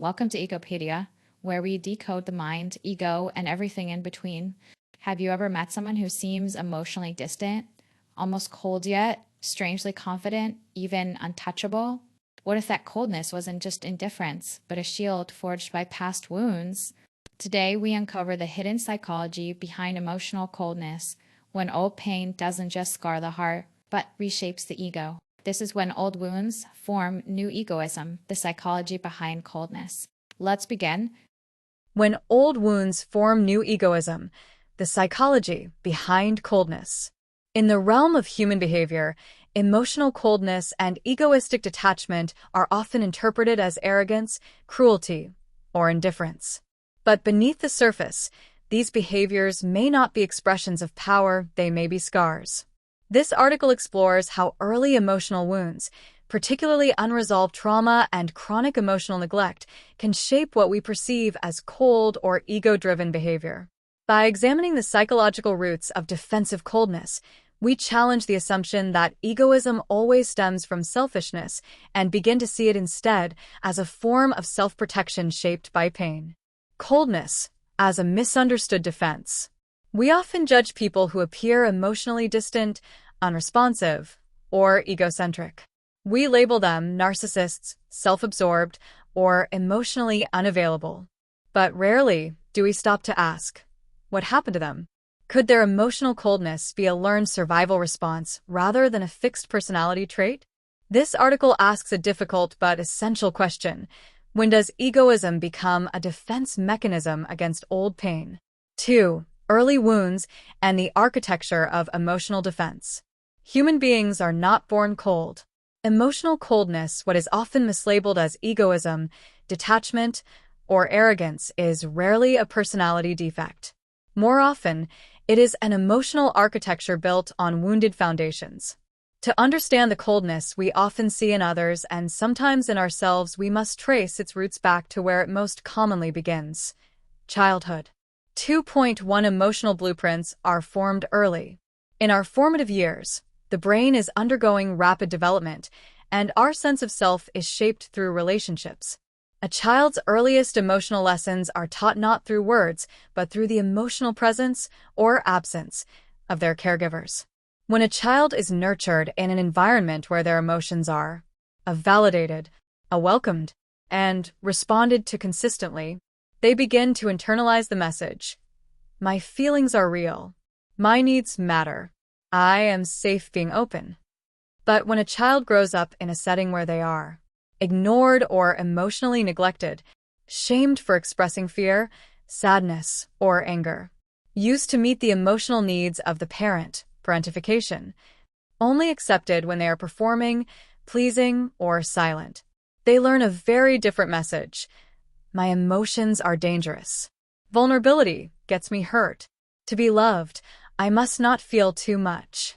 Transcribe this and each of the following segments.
Welcome to Ecopedia, where we decode the mind, ego, and everything in between. Have you ever met someone who seems emotionally distant, almost cold yet, strangely confident, even untouchable? What if that coldness wasn't just indifference, but a shield forged by past wounds? Today, we uncover the hidden psychology behind emotional coldness when old pain doesn't just scar the heart, but reshapes the ego. This is when old wounds form new egoism, the psychology behind coldness. Let's begin. When old wounds form new egoism, the psychology behind coldness. In the realm of human behavior, emotional coldness and egoistic detachment are often interpreted as arrogance, cruelty, or indifference. But beneath the surface, these behaviors may not be expressions of power, they may be scars. This article explores how early emotional wounds, particularly unresolved trauma and chronic emotional neglect, can shape what we perceive as cold or ego-driven behavior. By examining the psychological roots of defensive coldness, we challenge the assumption that egoism always stems from selfishness and begin to see it instead as a form of self-protection shaped by pain. Coldness as a misunderstood defense. We often judge people who appear emotionally distant, unresponsive, or egocentric. We label them narcissists, self-absorbed, or emotionally unavailable. But rarely do we stop to ask, what happened to them? Could their emotional coldness be a learned survival response rather than a fixed personality trait? This article asks a difficult but essential question. When does egoism become a defense mechanism against old pain? 2. Early wounds and the architecture of emotional defense. Human beings are not born cold. Emotional coldness, what is often mislabeled as egoism, detachment, or arrogance, is rarely a personality defect. More often, it is an emotional architecture built on wounded foundations. To understand the coldness we often see in others and sometimes in ourselves, we must trace its roots back to where it most commonly begins: childhood. 2.1 Emotional blueprints are formed early. In our formative years, the brain is undergoing rapid development, and our sense of self is shaped through relationships. A child's earliest emotional lessons are taught not through words, but through the emotional presence or absence of their caregivers. When a child is nurtured in an environment where their emotions are validated, welcomed, and responded to consistently, they begin to internalize the message: my feelings are real. My needs matter. I am safe being open. But when a child grows up in a setting where they are ignored or emotionally neglected, shamed for expressing fear, sadness, or anger, used to meet the emotional needs of the parent, parentification, only accepted when they are performing, pleasing, or silent, they learn a very different message. My emotions are dangerous. Vulnerability gets me hurt. To be loved, I must not feel too much.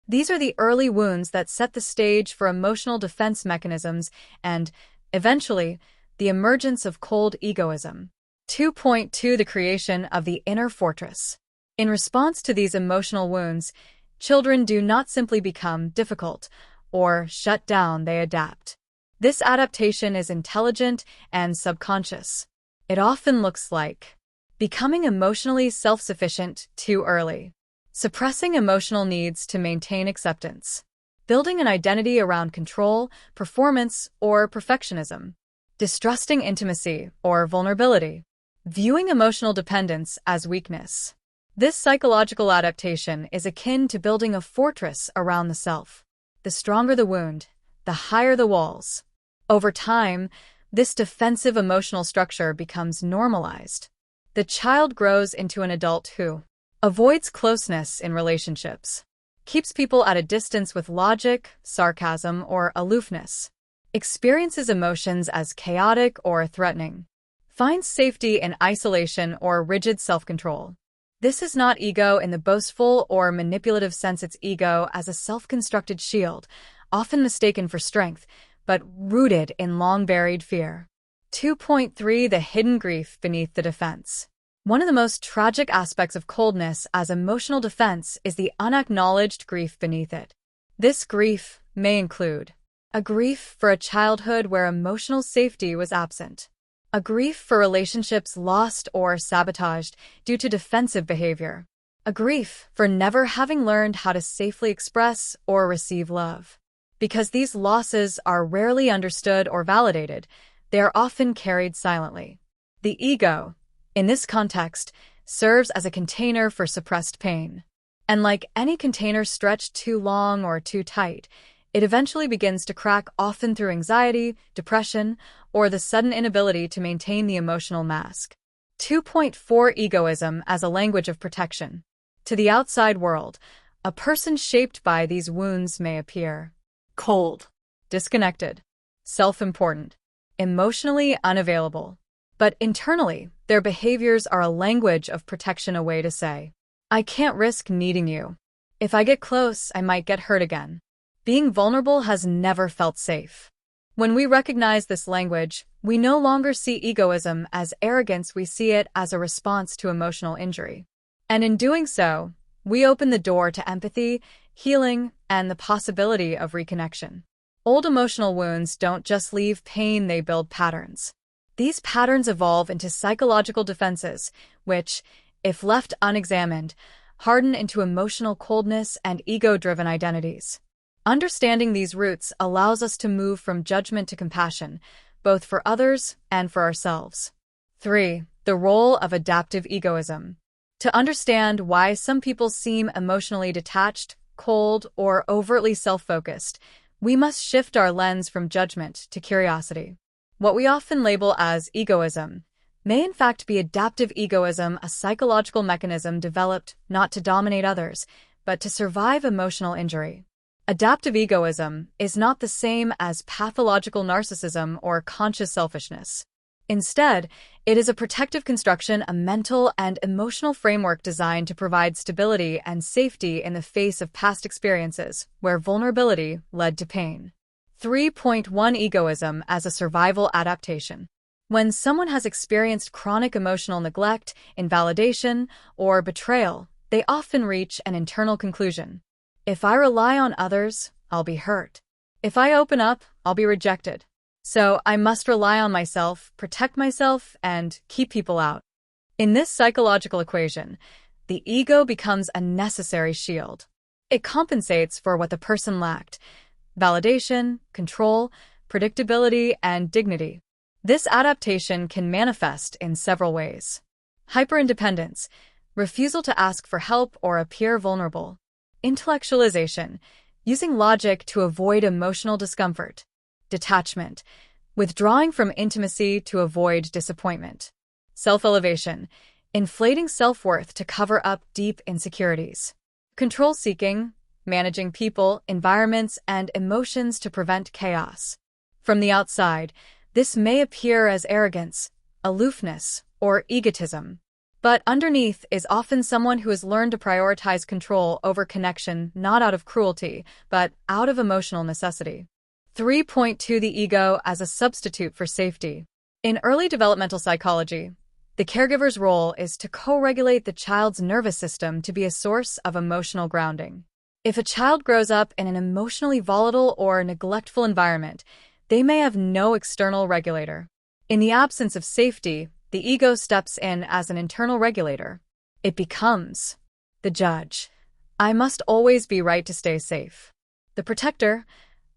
These are the early wounds that set the stage for emotional defense mechanisms and, eventually, the emergence of cold egoism. 2.2 The creation of the inner fortress. In response to these emotional wounds, children do not simply become difficult or shut down, they adapt. This adaptation is intelligent and subconscious. It often looks like becoming emotionally self-sufficient too early, suppressing emotional needs to maintain acceptance, building an identity around control, performance, or perfectionism, distrusting intimacy or vulnerability, viewing emotional dependence as weakness. This psychological adaptation is akin to building a fortress around the self. The stronger the wound, the higher the walls. Over time, this defensive emotional structure becomes normalized. The child grows into an adult who avoids closeness in relationships, keeps people at a distance with logic, sarcasm, or aloofness, experiences emotions as chaotic or threatening, finds safety in isolation or rigid self-control. This is not ego in the boastful or manipulative sense. It's ego as a self-constructed shield, often mistaken for strength, but rooted in long-buried fear. 2.3 The hidden grief beneath the defense. One of the most tragic aspects of coldness as emotional defense is the unacknowledged grief beneath it. This grief may include a grief for a childhood where emotional safety was absent, A grief for relationships lost or sabotaged due to defensive behavior. A grief for never having learned how to safely express or receive love. Because these losses are rarely understood or validated, they are often carried silently. The ego, in this context, serves as a container for suppressed pain. And like any container stretched too long or too tight, it eventually begins to crack, often through anxiety, depression, or the sudden inability to maintain the emotional mask. 2.4 Egoism as a language of protection. To the outside world, a person shaped by these wounds may appear cold, disconnected, self-important, emotionally unavailable. But internally, their behaviors are a language of protection, a way to say, I can't risk needing you. If I get close, I might get hurt again. Being vulnerable has never felt safe. When we recognize this language, we no longer see egoism as arrogance, we see it as a response to emotional injury. And in doing so, we open the door to empathy, healing, and the possibility of reconnection. Old emotional wounds don't just leave pain, they build patterns. These patterns evolve into psychological defenses, which, if left unexamined, harden into emotional coldness and ego-driven identities. Understanding these roots allows us to move from judgment to compassion, both for others and for ourselves. 3. The role of adaptive egoism. To understand why some people seem emotionally detached, cold, or overtly self-focused, we must shift our lens from judgment to curiosity. What we often label as egoism may in fact be adaptive egoism, a psychological mechanism developed not to dominate others, but to survive emotional injury. Adaptive egoism is not the same as pathological narcissism or conscious selfishness. Instead, it is a protective construction, a mental and emotional framework designed to provide stability and safety in the face of past experiences where vulnerability led to pain. 3.1 Egoism as a survival adaptation. When someone has experienced chronic emotional neglect, invalidation, or betrayal, they often reach an internal conclusion. If I rely on others, I'll be hurt. If I open up, I'll be rejected. So I must rely on myself, protect myself, and keep people out. In this psychological equation, the ego becomes a necessary shield. It compensates for what the person lacked: validation, control, predictability, and dignity. This adaptation can manifest in several ways. Hyperindependence, refusal to ask for help or appear vulnerable. Intellectualization, using logic to avoid emotional discomfort. Detachment, withdrawing from intimacy to avoid disappointment. Self-elevation, inflating self-worth to cover up deep insecurities. Control-seeking, managing people, environments, and emotions to prevent chaos. From the outside, this may appear as arrogance, aloofness, or egotism. But underneath is often someone who has learned to prioritize control over connection, not out of cruelty, but out of emotional necessity. 3.2 The ego as a substitute for safety. In early developmental psychology, the caregiver's role is to co-regulate the child's nervous system to be a source of emotional grounding. If a child grows up in an emotionally volatile or neglectful environment, they may have no external regulator. In the absence of safety, the ego steps in as an internal regulator. It becomes the judge. I must always be right to stay safe. The protector.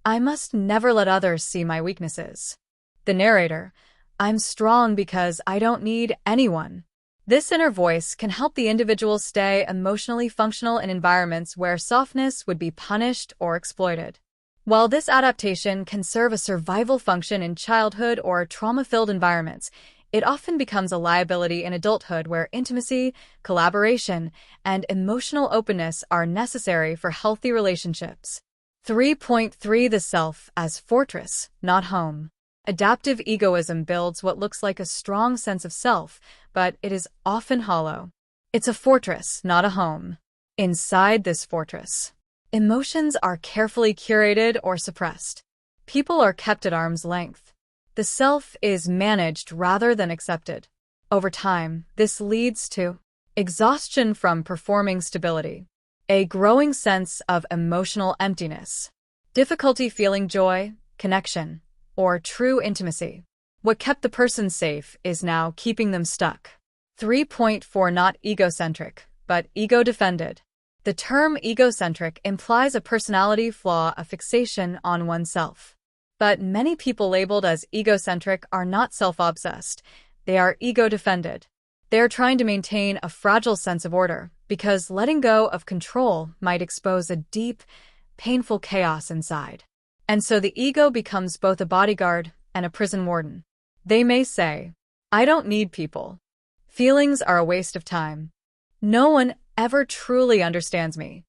I must never let others see my weaknesses. The narrator. I'm strong because I don't need anyone. This inner voice can help the individual stay emotionally functional in environments where softness would be punished or exploited. While this adaptation can serve a survival function in childhood or trauma-filled environments, it often becomes a liability in adulthood where intimacy, collaboration, and emotional openness are necessary for healthy relationships. 3.3 The self as fortress, not home. Adaptive egoism builds what looks like a strong sense of self, but it is often hollow. It's a fortress, not a home. Inside this fortress, emotions are carefully curated or suppressed. People are kept at arm's length. The self is managed rather than accepted. Over time, this leads to exhaustion from performing stability, a growing sense of emotional emptiness, difficulty feeling joy, connection, or true intimacy. What kept the person safe is now keeping them stuck. 3.4 Not egocentric, but ego-defended. The term egocentric implies a personality flaw, a fixation on oneself. But many people labeled as egocentric are not self-obsessed. They are ego-defended. They are trying to maintain a fragile sense of order because letting go of control might expose a deep, painful chaos inside. And so the ego becomes both a bodyguard and a prison warden. They may say, "I don't need people. Feelings are a waste of time. No one ever truly understands me."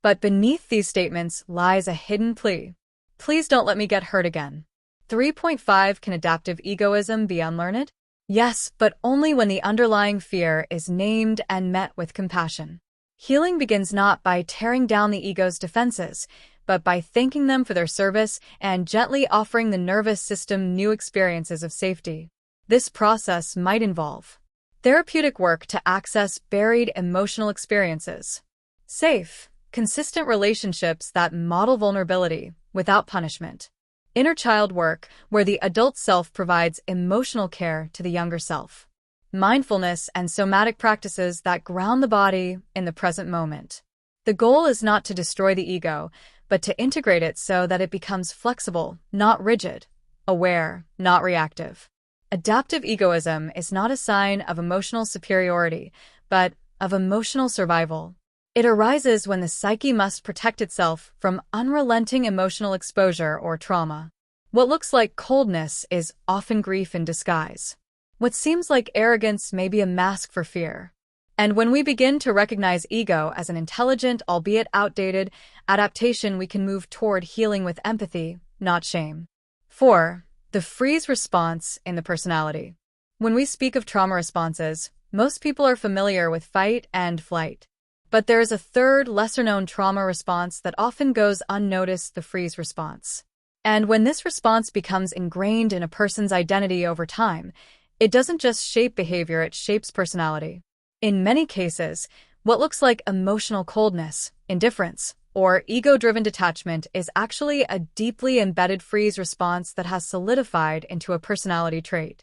But beneath these statements lies a hidden plea. Please don't let me get hurt again. 3.5 Can adaptive egoism be unlearned? Yes, but only when the underlying fear is named and met with compassion. Healing begins not by tearing down the ego's defenses, but by thanking them for their service and gently offering the nervous system new experiences of safety. This process might involve therapeutic work to access buried emotional experiences, safe, consistent relationships that model vulnerability without punishment, inner child work where the adult self provides emotional care to the younger self, mindfulness and somatic practices that ground the body in the present moment. The goal is not to destroy the ego, but to integrate it so that it becomes flexible, not rigid, aware, not reactive. Adaptive egoism is not a sign of emotional superiority, but of emotional survival. It arises when the psyche must protect itself from unrelenting emotional exposure or trauma. What looks like coldness is often grief in disguise. What seems like arrogance may be a mask for fear. And when we begin to recognize ego as an intelligent, albeit outdated, adaptation, we can move toward healing with empathy, not shame. 4. The freeze response in the personality. When we speak of trauma responses, most people are familiar with fight and flight. But there is a third, lesser-known trauma response that often goes unnoticed, the freeze response. And when this response becomes ingrained in a person's identity over time, it doesn't just shape behavior, it shapes personality. In many cases, what looks like emotional coldness, indifference, or ego-driven detachment is actually a deeply embedded freeze response that has solidified into a personality trait.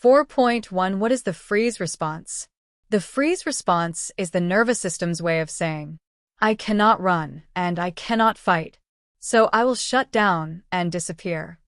4.1 What is the freeze response? The freeze response is the nervous system's way of saying, "I cannot run and I cannot fight, so I will shut down and disappear."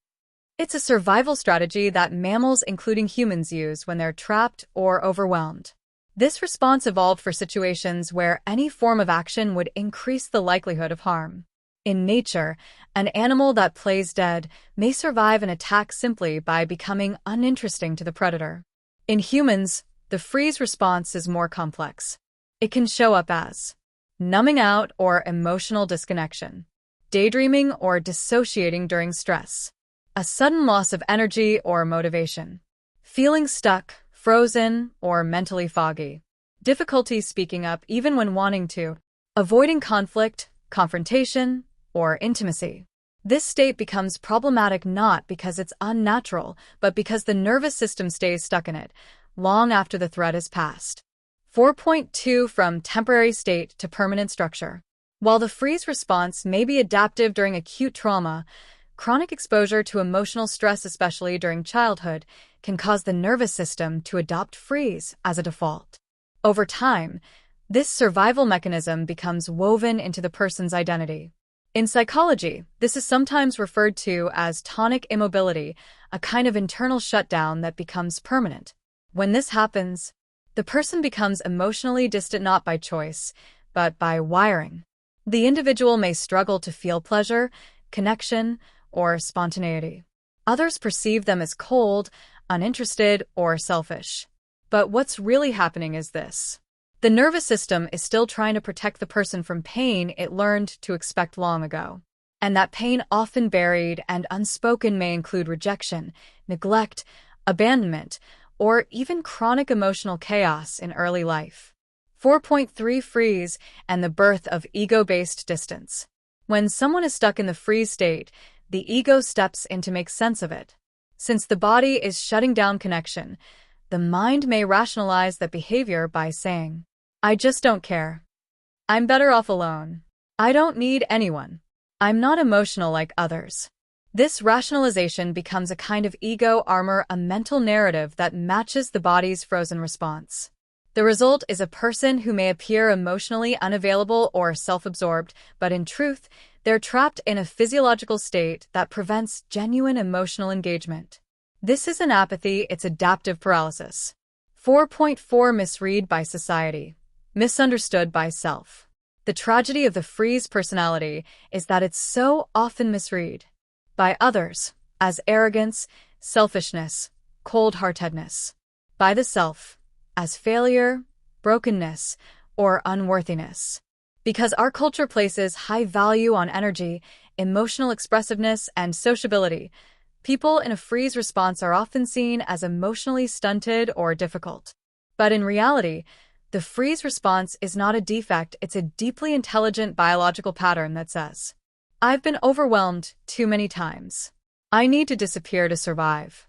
It's a survival strategy that mammals, including humans, use when they're trapped or overwhelmed. This response evolved for situations where any form of action would increase the likelihood of harm. In nature, an animal that plays dead may survive an attack simply by becoming uninteresting to the predator. In humans, the freeze response is more complex. It can show up as numbing out or emotional disconnection, daydreaming or dissociating during stress, a sudden loss of energy or motivation, feeling stuck, frozen, or mentally foggy, difficulty speaking up even when wanting to, avoiding conflict, confrontation, or intimacy. This state becomes problematic not because it's unnatural, but because the nervous system stays stuck in it, long after the threat is past. 4.2 From temporary state to permanent structure. While the freeze response may be adaptive during acute trauma, chronic exposure to emotional stress, especially during childhood, can cause the nervous system to adopt freeze as a default. Over time, this survival mechanism becomes woven into the person's identity. In psychology, this is sometimes referred to as tonic immobility, a kind of internal shutdown that becomes permanent. When this happens, the person becomes emotionally distant not by choice, but by wiring. The individual may struggle to feel pleasure, connection, or spontaneity. Others perceive them as cold, uninterested, or selfish. But what's really happening is this. The nervous system is still trying to protect the person from pain it learned to expect long ago. And that pain, often buried and unspoken, may include rejection, neglect, abandonment, or even chronic emotional chaos in early life. 4.3 Freeze and the birth of ego-based distance. When someone is stuck in the freeze state, the ego steps in to make sense of it. Since the body is shutting down connection, the mind may rationalize that behavior by saying, "I just don't care. I'm better off alone. I don't need anyone. I'm not emotional like others." This rationalization becomes a kind of ego armor, a mental narrative that matches the body's frozen response. The result is a person who may appear emotionally unavailable or self-absorbed, but in truth, they're trapped in a physiological state that prevents genuine emotional engagement. This isn't apathy, it's adaptive paralysis. 4.4 Misread by society. Misunderstood by self. The tragedy of the freeze personality is that it's so often misread by others as arrogance, selfishness, cold-heartedness. By the self as failure, brokenness, or unworthiness. Because our culture places high value on energy, emotional expressiveness, and sociability, people in a freeze response are often seen as emotionally stunted or difficult. But in reality, the freeze response is not a defect, it's a deeply intelligent biological pattern that says, "I've been overwhelmed too many times. I need to disappear to survive."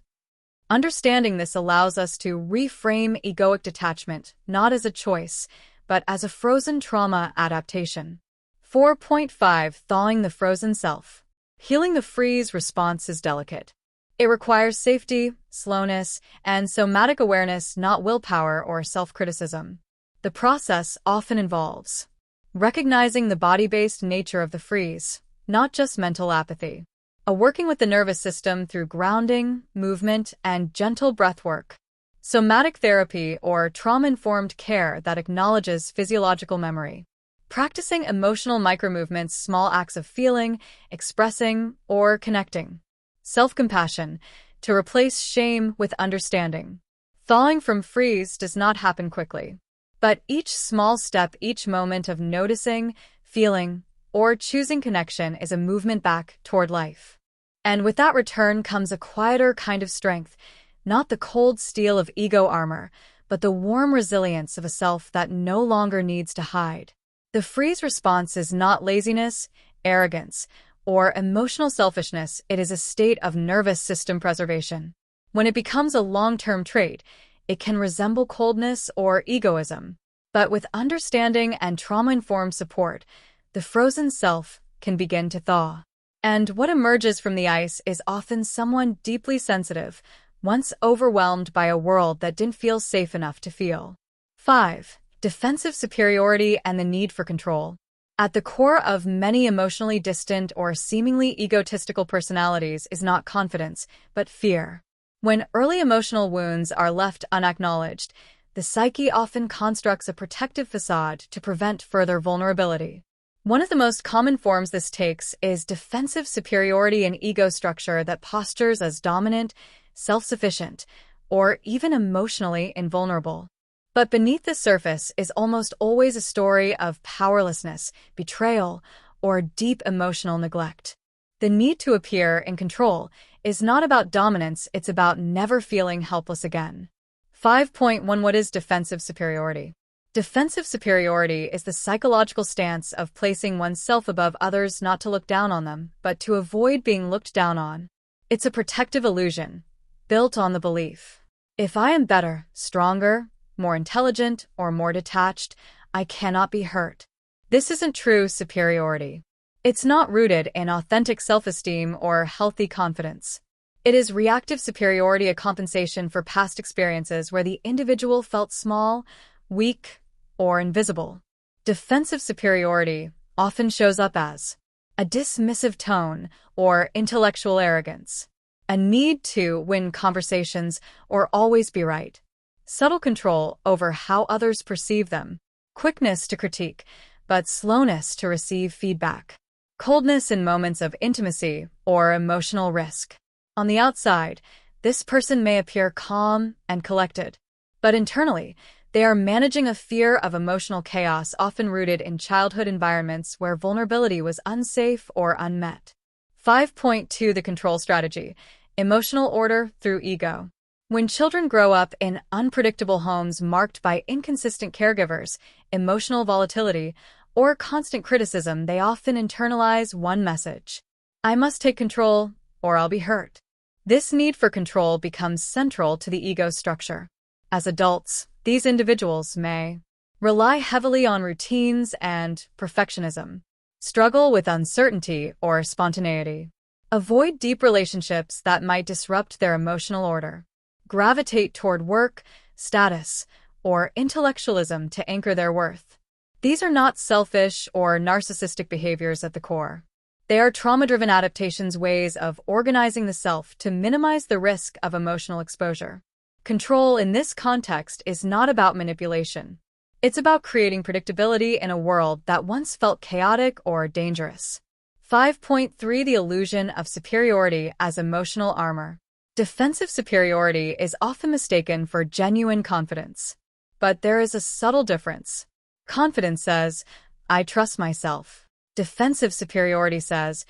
Understanding this allows us to reframe egoic detachment not as a choice, but as a frozen trauma adaptation. 4.5 Thawing the frozen self. Healing the freeze response is delicate. It requires safety, slowness, and somatic awareness, not willpower or self-criticism. The process often involves recognizing the body-based nature of the freeze, not just mental apathy. Working with the nervous system through grounding, movement, and gentle breathwork. Somatic therapy or trauma-informed care that acknowledges physiological memory. Practicing emotional micromovements, small acts of feeling, expressing, or connecting. Self-compassion to replace shame with understanding. Thawing from freeze does not happen quickly. But each small step, each moment of noticing, feeling, or choosing connection is a movement back toward life. And with that return comes a quieter kind of strength, not the cold steel of ego armor, but the warm resilience of a self that no longer needs to hide. The freeze response is not laziness, arrogance, or emotional selfishness, it is a state of nervous system preservation. When it becomes a long-term trait, it can resemble coldness or egoism. But with understanding and trauma-informed support, the frozen self can begin to thaw. And what emerges from the ice is often someone deeply sensitive, once overwhelmed by a world that didn't feel safe enough to feel. 5. Defensive superiority and the need for control. At the core of many emotionally distant or seemingly egotistical personalities is not confidence, but fear. When early emotional wounds are left unacknowledged, the psyche often constructs a protective facade to prevent further vulnerability. One of the most common forms this takes is defensive superiority, an ego structure that postures as dominant, self-sufficient, or even emotionally invulnerable. But beneath the surface is almost always a story of powerlessness, betrayal, or deep emotional neglect. The need to appear in control is not about dominance, it's about never feeling helpless again. 5.1 What is defensive superiority? Defensive superiority is the psychological stance of placing oneself above others, not to look down on them, but to avoid being looked down on. It's a protective illusion, built on the belief, if I am better, stronger, more intelligent, or more detached, I cannot be hurt. This isn't true superiority. It's not rooted in authentic self-esteem or healthy confidence. It is reactive superiority, a compensation for past experiences where the individual felt small, weak, or invisible. Defensive superiority often shows up as a dismissive tone or intellectual arrogance, a need to win conversations or always be right, subtle control over how others perceive them, quickness to critique, but slowness to receive feedback, coldness in moments of intimacy or emotional risk. On the outside, this person may appear calm and collected, but internally, they are managing a fear of emotional chaos, often rooted in childhood environments where vulnerability was unsafe or unmet. 5.2 The control strategy: emotional order through ego. When children grow up in unpredictable homes marked by inconsistent caregivers, emotional volatility, or constant criticism, they often internalize one message: I must take control, or I'll be hurt. This need for control becomes central to the ego structure. As adults, these individuals may rely heavily on routines and perfectionism, struggle with uncertainty or spontaneity, Avoid deep relationships that might disrupt their emotional order. Gravitate toward work, status, or intellectualism to anchor their worth. These are not selfish or narcissistic behaviors at the core. They are trauma-driven adaptations, ways of organizing the self to minimize the risk of emotional exposure. Control in this context is not about manipulation. It's about creating predictability in a world that once felt chaotic or dangerous. 5.3 The illusion of superiority as emotional armor. Defensive superiority is often mistaken for genuine confidence. But there is a subtle difference. Confidence says, I trust myself. Defensive superiority says,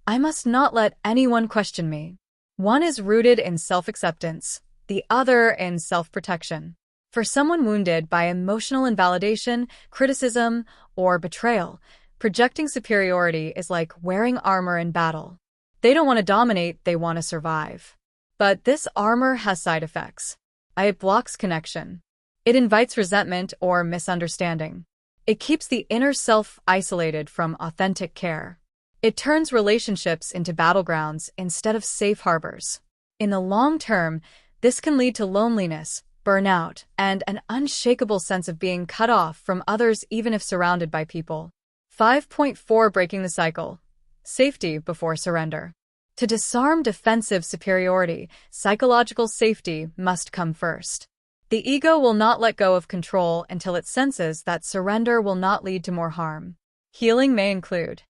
I must not let anyone question me. One is rooted in self-acceptance, the other in self-protection. For someone wounded by emotional invalidation, criticism, or betrayal, projecting superiority is like wearing armor in battle. They don't want to dominate, they want to survive. But this armor has side effects. It blocks connection. It invites resentment or misunderstanding. It keeps the inner self isolated from authentic care. It turns relationships into battlegrounds instead of safe harbors. In the long term, this can lead to loneliness, burnout, and an unshakable sense of being cut off from others even if surrounded by people. 5.4 Breaking the cycle. Safety before surrender. To disarm defensive superiority, psychological safety must come first. The ego will not let go of control until it senses that surrender will not lead to more harm. Healing may include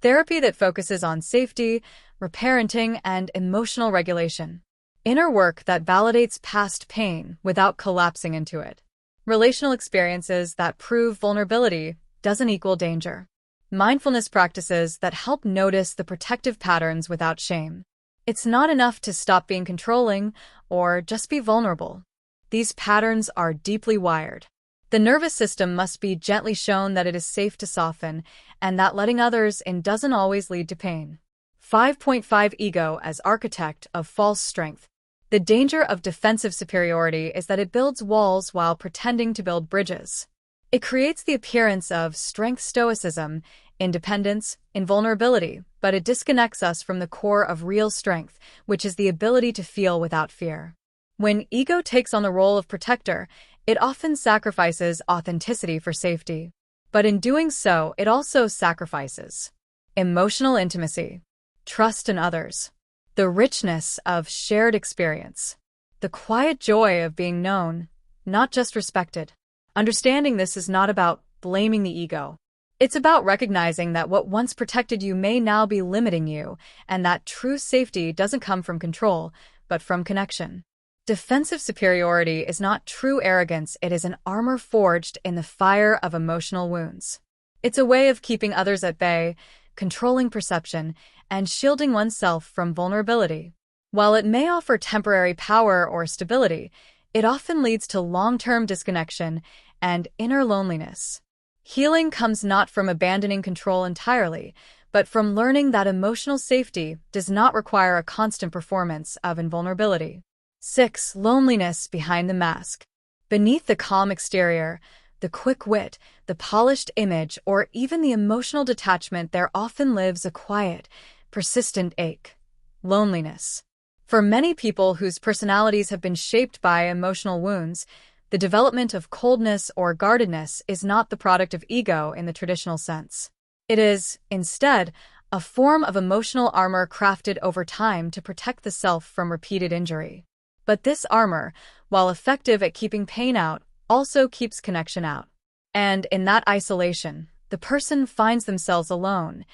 therapy that focuses on safety, reparenting, and emotional regulation. Inner work that validates past pain without collapsing into it. Relational experiences that prove vulnerability doesn't equal danger. Mindfulness practices that help notice the protective patterns without shame. It's not enough to stop being controlling or just be vulnerable. These patterns are deeply wired. The nervous system must be gently shown that it is safe to soften and that letting others in doesn't always lead to pain. 5.5 Ego as architect of false strength. The danger of defensive superiority is that it builds walls while pretending to build bridges. It creates the appearance of strength, stoicism, independence, invulnerability, but it disconnects us from the core of real strength, which is the ability to feel without fear. When ego takes on the role of protector, it often sacrifices authenticity for safety. But in doing so, it also sacrifices emotional intimacy, trust in others, the richness of shared experience, the quiet joy of being known, not just respected. Understanding this is not about blaming the ego. It's about recognizing that what once protected you may now be limiting you, and that true safety doesn't come from control, but from connection. Defensive superiority is not true arrogance, it is an armor forged in the fire of emotional wounds. It's a way of keeping others at bay, controlling perception, and shielding oneself from vulnerability. While it may offer temporary power or stability, it often leads to long-term disconnection and inner loneliness. Healing comes not from abandoning control entirely, but from learning that emotional safety does not require a constant performance of invulnerability. 6. Loneliness behind the mask. Beneath the calm exterior, the quick wit, the polished image, or even the emotional detachment, there often lives a quiet, persistent ache. Loneliness. For many people whose personalities have been shaped by emotional wounds, the development of coldness or guardedness is not the product of ego in the traditional sense. It is, instead, a form of emotional armor crafted over time to protect the self from repeated injury. But this armor, while effective at keeping pain out, also keeps connection out. And in that isolation, the person finds themselves alone,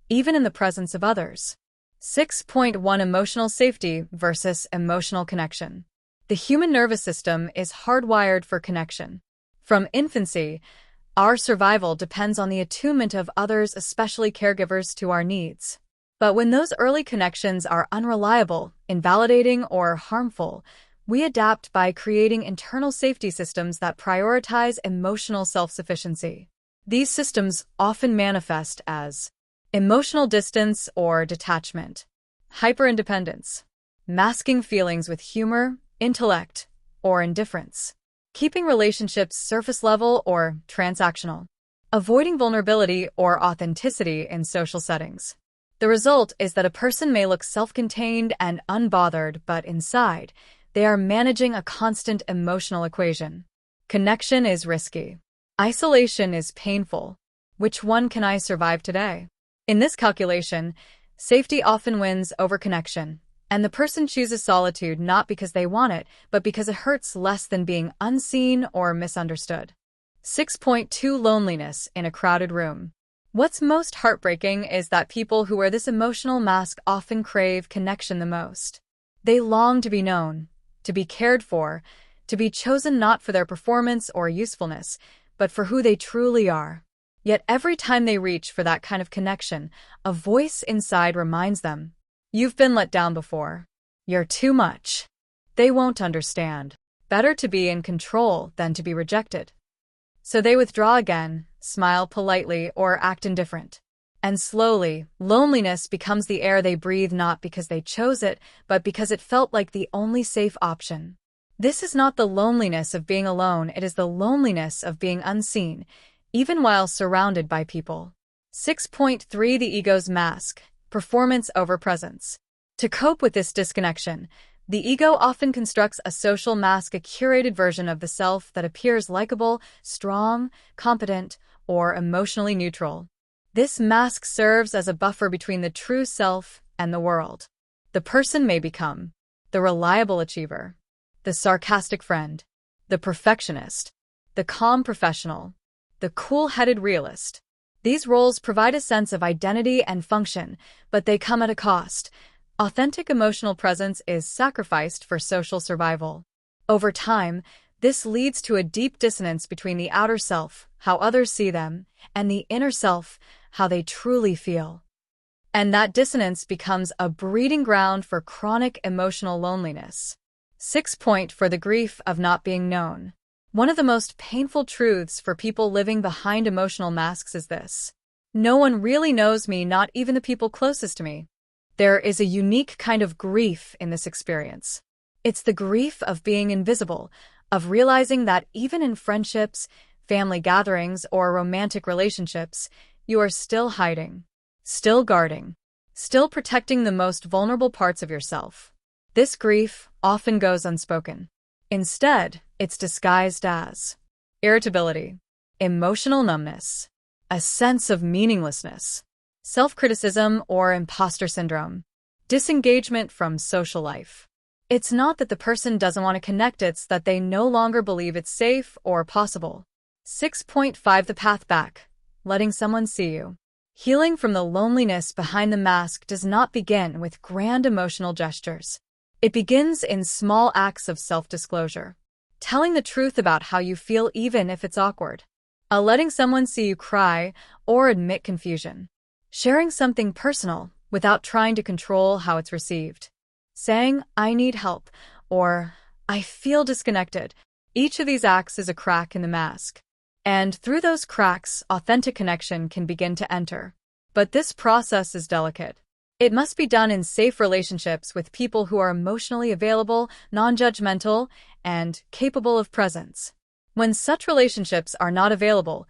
even in the presence of others. 6.1 Emotional safety versus emotional connection. The human nervous system is hardwired for connection. From infancy, our survival depends on the attunement of others, especially caregivers, to our needs. But when those early connections are unreliable, invalidating, or harmful, we adapt by creating internal safety systems that prioritize emotional self-sufficiency. These systems often manifest as emotional distance or detachment, hyperindependence, masking feelings with humor, intellect, or indifference, keeping relationships surface level or transactional, avoiding vulnerability or authenticity in social settings. The result is that a person may look self-contained and unbothered, but inside, they are managing a constant emotional equation. Connection is risky. Isolation is painful. Which one can I survive today? In this calculation, safety often wins over connection, and the person chooses solitude not because they want it, but because it hurts less than being unseen or misunderstood. 6.2 Loneliness in a crowded room. What's most heartbreaking is that people who wear this emotional mask often crave connection the most. They long to be known, to be cared for, to be chosen not for their performance or usefulness, but for who they truly are. Yet every time they reach for that kind of connection, a voice inside reminds them, "You've been let down before. You're too much." They won't understand. Better to be in control than to be rejected. So they withdraw again, smile politely, or act indifferent. And slowly, loneliness becomes the air they breathe not because they chose it, but because it felt like the only safe option. This is not the loneliness of being alone, it is the loneliness of being unseen, even while surrounded by people. 6.3 The ego's mask. Performance over presence. To cope with this disconnection, the ego often constructs a social mask, a curated version of the self that appears likable, strong, competent, or emotionally neutral. This mask serves as a buffer between the true self and the world. The person may become the reliable achiever, the sarcastic friend, the perfectionist, the calm professional, the cool-headed realist. These roles provide a sense of identity and function, but they come at a cost. Authentic emotional presence is sacrificed for social survival. Over time, this leads to a deep dissonance between the outer self, how others see them, and the inner self, how they truly feel. And that dissonance becomes a breeding ground for chronic emotional loneliness. 6. For the grief of not being known. One of the most painful truths for people living behind emotional masks is this: no one really knows me, not even the people closest to me. There is a unique kind of grief in this experience. It's the grief of being invisible, of realizing that even in friendships, family gatherings, or romantic relationships, you are still hiding, still guarding, still protecting the most vulnerable parts of yourself. This grief often goes unspoken. Instead, it's disguised as irritability, emotional numbness, a sense of meaninglessness, self-criticism or imposter syndrome, disengagement from social life. It's not that the person doesn't want to connect, it's that they no longer believe it's safe or possible. 6.5 The path back. Letting someone see you. Healing from the loneliness behind the mask does not begin with grand emotional gestures. It begins in small acts of self-disclosure. Telling the truth about how you feel even if it's awkward. Letting someone see you cry or admit confusion. Sharing something personal without trying to control how it's received. Saying, "I need help," or "I feel disconnected." Each of these acts is a crack in the mask. And through those cracks, authentic connection can begin to enter. But this process is delicate. It must be done in safe relationships with people who are emotionally available, non-judgmental, and capable of presence. When such relationships are not available,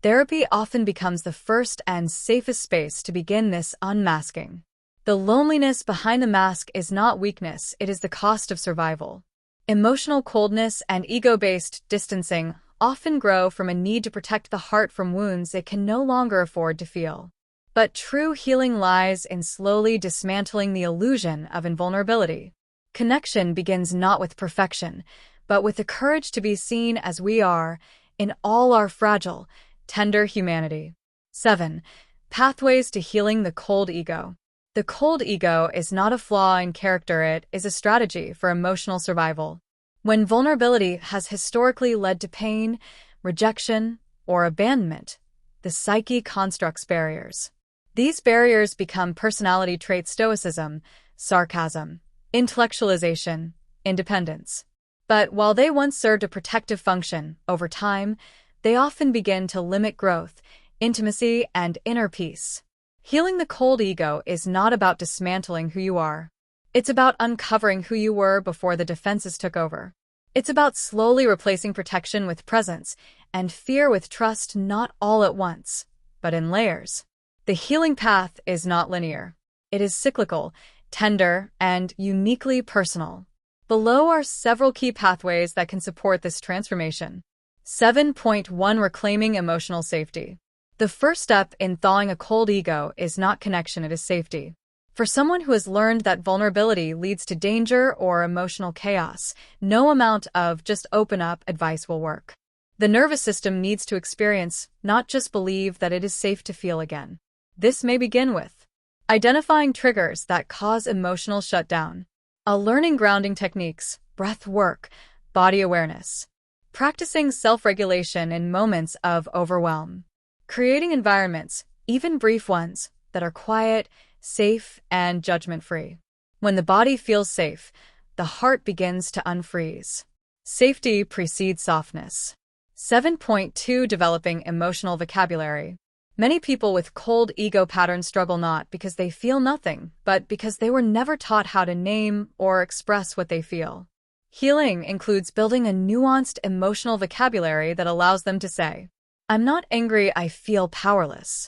therapy often becomes the first and safest space to begin this unmasking. The loneliness behind the mask is not weakness, it is the cost of survival. Emotional coldness and ego-based distancing often grow from a need to protect the heart from wounds it can no longer afford to feel. But true healing lies in slowly dismantling the illusion of invulnerability. Connection begins not with perfection, but with the courage to be seen as we are, in all our fragile, tender humanity. 7. Pathways to healing the cold ego. The cold ego is not a flaw in character, it is a strategy for emotional survival. When vulnerability has historically led to pain, rejection, or abandonment, the psyche constructs barriers. These barriers become personality traits: stoicism, sarcasm, intellectualization, independence. But while they once served a protective function, over time, they often begin to limit growth, intimacy, and inner peace. Healing the cold ego is not about dismantling who you are. It's about uncovering who you were before the defenses took over. It's about slowly replacing protection with presence and fear with trust, not all at once, but in layers. The healing path is not linear. It is cyclical, tender, and uniquely personal. Below are several key pathways that can support this transformation. 7.1 Reclaiming emotional safety. The first step in thawing a cold ego is not connection, it is safety. For someone who has learned that vulnerability leads to danger or emotional chaos, no amount of just open up advice will work. The nervous system needs to experience, not just believe, that it is safe to feel again. This may begin with identifying triggers that cause emotional shutdown, learning grounding techniques, breath work, body awareness, practicing self-regulation in moments of overwhelm, creating environments, even brief ones, that are quiet, safe, and judgment-free. When the body feels safe, the heart begins to unfreeze. Safety precedes softness. 7.2 Developing emotional vocabulary. Many people with cold ego patterns struggle not because they feel nothing, but because they were never taught how to name or express what they feel. Healing includes building a nuanced emotional vocabulary that allows them to say, "I'm not angry, I feel powerless.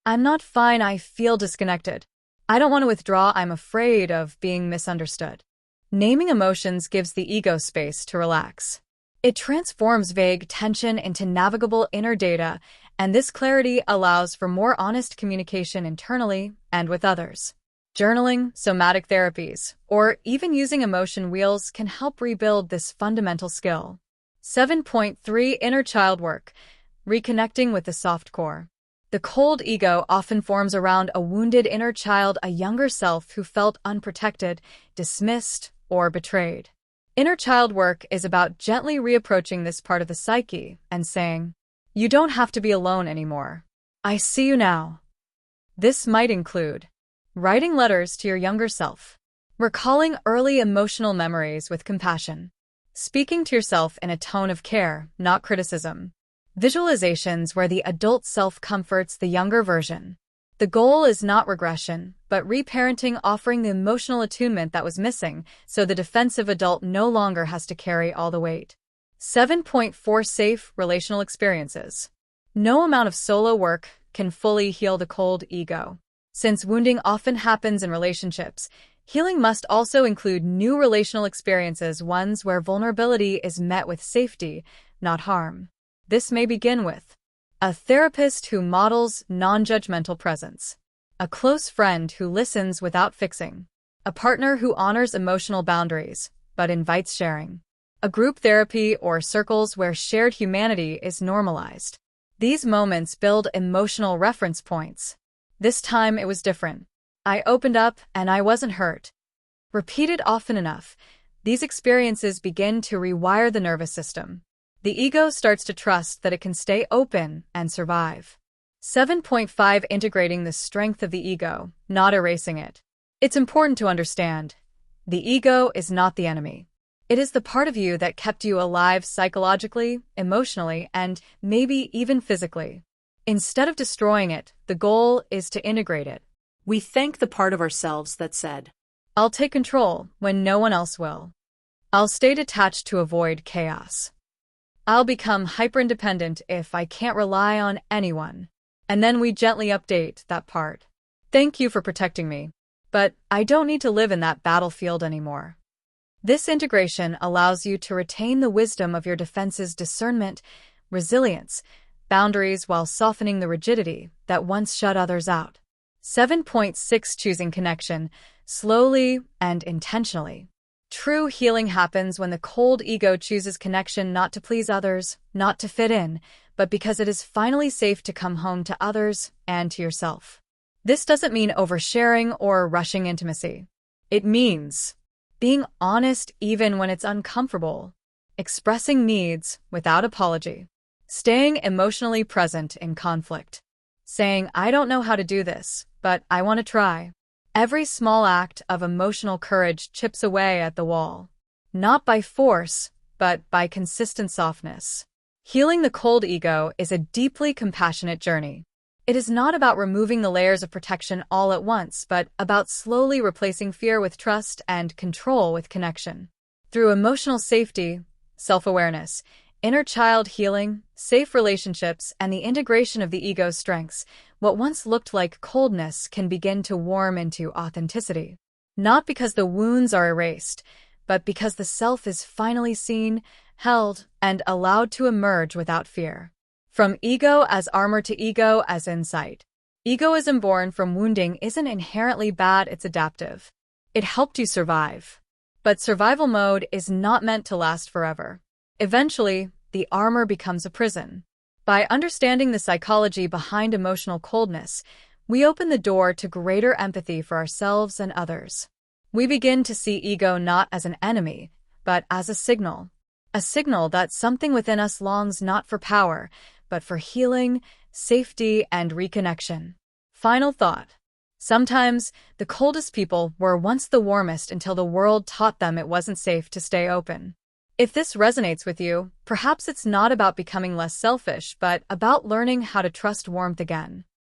I'm not fine, I feel disconnected. I don't want to withdraw, I'm afraid of being misunderstood." Naming emotions gives the ego space to relax. It transforms vague tension into navigable inner data, and this clarity allows for more honest communication internally and with others. Journaling, somatic therapies, or even using emotion wheels can help rebuild this fundamental skill. 7.3 Inner child work. Reconnecting with the soft core. The cold ego often forms around a wounded inner child, a younger self who felt unprotected, dismissed, or betrayed. Inner child work is about gently reapproaching this part of the psyche and saying, "You don't have to be alone anymore. I see you now." This might include writing letters to your younger self, recalling early emotional memories with compassion, speaking to yourself in a tone of care, not criticism, visualizations where the adult self comforts the younger version. The goal is not regression, but reparenting, offering the emotional attunement that was missing so the defensive adult no longer has to carry all the weight. 7.4 Safe relational experiences. No amount of solo work can fully heal the cold ego. Since wounding often happens in relationships, healing must also include new relational experiences, ones where vulnerability is met with safety, not harm. This may begin with a therapist who models non-judgmental presence, a close friend who listens without fixing, a partner who honors emotional boundaries but invites sharing, a group therapy or circles where shared humanity is normalized. These moments build emotional reference points. This time it was different. I opened up and I wasn't hurt. Repeated often enough, these experiences begin to rewire the nervous system. The ego starts to trust that it can stay open and survive. 7.5 Integrating the strength of the ego, not erasing it. It's important to understand, the ego is not the enemy. It is the part of you that kept you alive psychologically, emotionally, and maybe even physically. Instead of destroying it, the goal is to integrate it. We thank the part of ourselves that said, "I'll take control when no one else will. I'll stay detached to avoid chaos. I'll become hyper-independent if I can't rely on anyone." And then we gently update that part. "Thank you for protecting me, but I don't need to live in that battlefield anymore." This integration allows you to retain the wisdom of your defenses, discernment, resilience, boundaries, while softening the rigidity that once shut others out. 7.6 Choosing connection, slowly and intentionally. True healing happens when the cold ego chooses connection, not to please others, not to fit in, but because it is finally safe to come home to others and to yourself. This doesn't mean oversharing or rushing intimacy. It means being honest even when it's uncomfortable, expressing needs without apology, staying emotionally present in conflict, saying, "I don't know how to do this, but I want to try." Every small act of emotional courage chips away at the wall, not by force, but by consistent softness. Healing the cold ego is a deeply compassionate journey. It is not about removing the layers of protection all at once, but about slowly replacing fear with trust and control with connection. Through emotional safety, self-awareness, Inner child healing, safe relationships, and the integration of the ego's strengths, what once looked like coldness can begin to warm into authenticity. Not because the wounds are erased, but because the self is finally seen, held, and allowed to emerge without fear. From ego as armor to ego as insight. Egoism born from wounding isn't inherently bad, it's adaptive. It helped you survive. But survival mode is not meant to last forever. Eventually, the armor becomes a prison. By understanding the psychology behind emotional coldness, we open the door to greater empathy for ourselves and others. We begin to see ego not as an enemy, but as a signal that something within us longs not for power, but for healing, safety, and reconnection. Final thought. Sometimes, the coldest people were once the warmest until the world taught them it wasn't safe to stay open. If this resonates with you, perhaps it's not about becoming less selfish, but about learning how to trust warmth again.